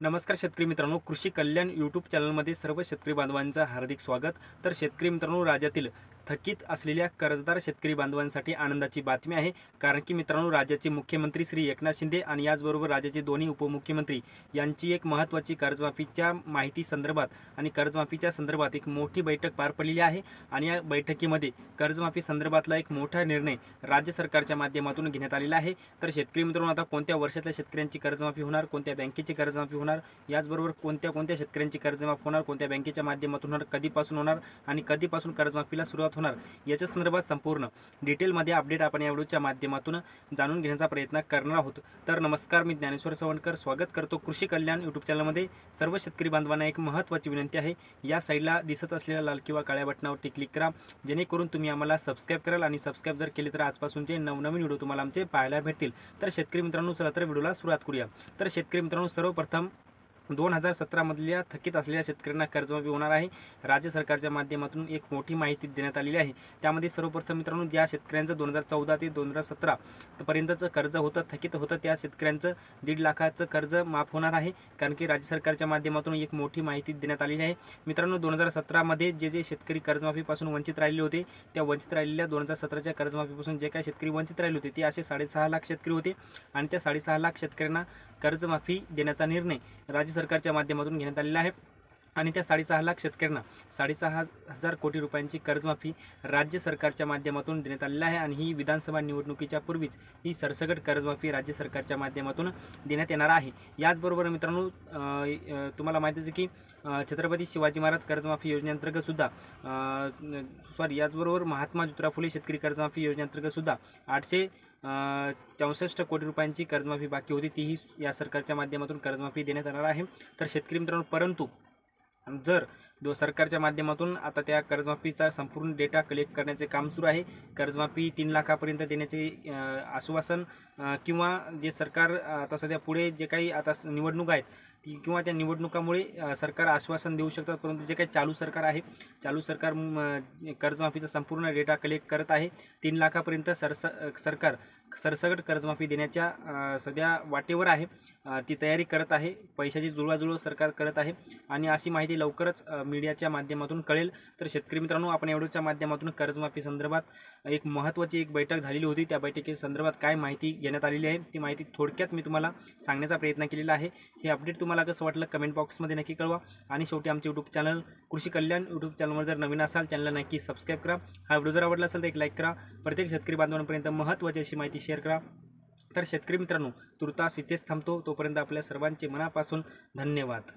नमस्कार शेतकरी मित्रांनो, कृषी कल्याण यूट्यूब चॅनलमध्ये सर्व शेतकरी बांधवांचं हार्दिक स्वागत। तर शेतकरी मित्रांनो, राज्यातील थकीत असलेल्या कर्जदार शेतकरी बांधवांसाठी आनंदाची बातमी आहे। कारण की मित्रांनो, राज्याचे मुख्यमंत्री श्री एकनाथ शिंदे आणि याचबरोबर राज्याचे दोन्ही उपमुख्यमंत्री यांची एक महत्त्वाची कर्जमाफीच्या माहिती संदर्भात आणि कर्जमाफीच्या संदर्भात एक मोठी बैठक पार पडलेली आहे। आणि या बैठकीमध्ये कर्जमाफी संदर्भातला एक मोठा निर्णय राज्य सरकारच्या माध्यमातून घेण्यात आलेला आहे। तर शेतकरी मित्रांनो, आता कोणत्या वर्षातल्या शेतकऱ्यांची कर्जमाफी होणार, कोणत्या बँकेची कर्जमाफी होणार, याचबरोबर कोणत्या शेतकऱ्यांची कर्जमाफी होणार, कोणत्या बँकेच्या माध्यमातून होणार, कधीपासून होणार आणि कधीपासून कर्जमाफीला सुरुवात होणार, याच्या संदर्भात संपूर्ण डिटेलमध्ये अपडेट आपण या व्हिडिओच्या माध्यमातून जाणून घेण्याचा प्रयत्न करणार आहोत। तर नमस्कार, मी ज्ञानेश्वर सवणकर स्वागत करतो कृषी कल्याण यूट्यूब चॅनलमध्ये। सर्व शेतकरी बांधवांना एक महत्त्वाची विनंती आहे, या साईडला दिसत असलेल्या लाल किंवा काळ्या बटनावरती क्लिक करा, जेणेकरून तुम्ही आम्हाला सबस्क्राईब कराल आणि सबस्क्राईब जर केले तर आजपासूनचे नवनवीन व्हिडिओ तुम्हाला आमचे पाहायला भेटतील। तर शेतकरी मित्रांनो, चला तर व्हिडिओला सुरुवात करूया। तर शेतकरी मित्रांनो, सर्वप्रथम 2017 मधल्या थकीत असलेल्या शेतकऱ्यांना कर्जमाफी होणार आहे। राज्य सरकारच्या माध्यमातून एक मोठी माहिती देण्यात आलेली आहे। त्यामध्ये सर्वप्रथम मित्रांनो, ज्या शेतकऱ्यांचं 2014 ते 2017 पर्यंतचं कर्ज होतं, थकीत होतं, त्या शेतकऱ्यांचं 1.5 लाखाचं कर्ज माफ होणार आहे। कारण की राज्य सरकारच्या माध्यमातून एक मोठी माहिती देण्यात आलेली आहे। मित्रांनो, 2017 मध्ये जे शेतकरी कर्जमाफीपासून वंचित राहिले होते, त्या वंचित राहिलेल्या 2017च्या कर्जमाफीपासून जे काही शेतकरी वंचित राहिले होते ते असे 6.5 लाख शेतकरी होते। आणि त्या 6.5 लाख शेतकऱ्यांना कर्जमाफी देण्याचा निर्णय राज्य सरकारच्या माध्यमातून घेण्यात आलेला आहे। आणि त्या 6.5 लाख शेतकऱ्यांना 6,500 कोटी रुपयांची कर्जमाफी राज्य सरकारच्या माध्यमातून देण्यात आलेली आहे। आणि ही विधानसभा निवडणुकीच्या पूर्वीच ही सरसकट कर्जमाफी राज्य सरकारच्या माध्यमातून देण्यात येणार आहे। याचबरोबर मित्रांनो, तुम्हाला माहितीच आहे की छत्रपती शिवाजी महाराज कर्जमाफी योजनेअंतर्गत सुद्धा याचबरोबर महात्मा ज्योतिराव फुले शेतकरी कर्जमाफी योजनेअंतर्गत सुद्धा 864 कोटी रुपयांची कर्जमाफी बाकी होती, तीही या सरकारच्या माध्यमातून कर्जमाफी देण्यात येणार आहे। तर शेतकरी मित्रांनो, परंतु जर सरकारच्या माध्यमातून आता त्या कर्जमाफीचा संपूर्ण डेटा कलेक्ट करण्याचे काम सुरू आहे। कर्जमाफी 3 लाखापर्यंत देण्याचे आश्वासन किंवा जे सरकार आता सध्या पुढे जे काही आता निवडणूक आहेत किंवा त्या निवडणुकामुळे सरकार आश्वासन देऊ शकतात, परंतु जे काही चालू सरकार आहे, चालू सरकार कर्जमाफीचा संपूर्ण डेटा कलेक्ट करत आहे। 3 लाखापर्यंत सरकार सरसकट कर्जमाफी देण्याच्या सध्या वाटेवर आहे, ती तयारी करत आहे, पैशाची जुळवाजुळव सरकार करत आहे आणि अशी माहिती लवकरच मीडियाच्या माध्यमातून कळेल। तर शेतकरी मित्रांनो, आपण या व्हिडिओच्या माध्यमातून कर्जमाफी संदर्भात एक महत्त्वाची एक बैठक झालेली होती, त्या बैठकी संदर्भात काय माहिती घेण्यात आलेली आहे ती माहिती थोडक्यात मी तुम्हाला सांगण्याचा प्रयत्न केलेला आहे। हे अपडेट तुम्हाला कसं वाटलं कमेंट बॉक्समध्ये नक्की कळवा। आणि शेवटी आमचे यूट्यूब चॅनल कृषी कल्याण यूट्यूब चॅनलवर जर नवीन असाल, चॅनलला नक्की सबस्क्राईब करा। हा व्हिडिओ जर आवडला असेल तर एक लाईक करा, प्रत्येक शेतकरी बांधवांपर्यंत महत्त्वाची अशी माहिती शेअर करा। तर शेतकरी मित्रांनो, तुर्तास इथेच थांबतो, तोपर्यंत आपल्या सर्वांचे मनापासून धन्यवाद।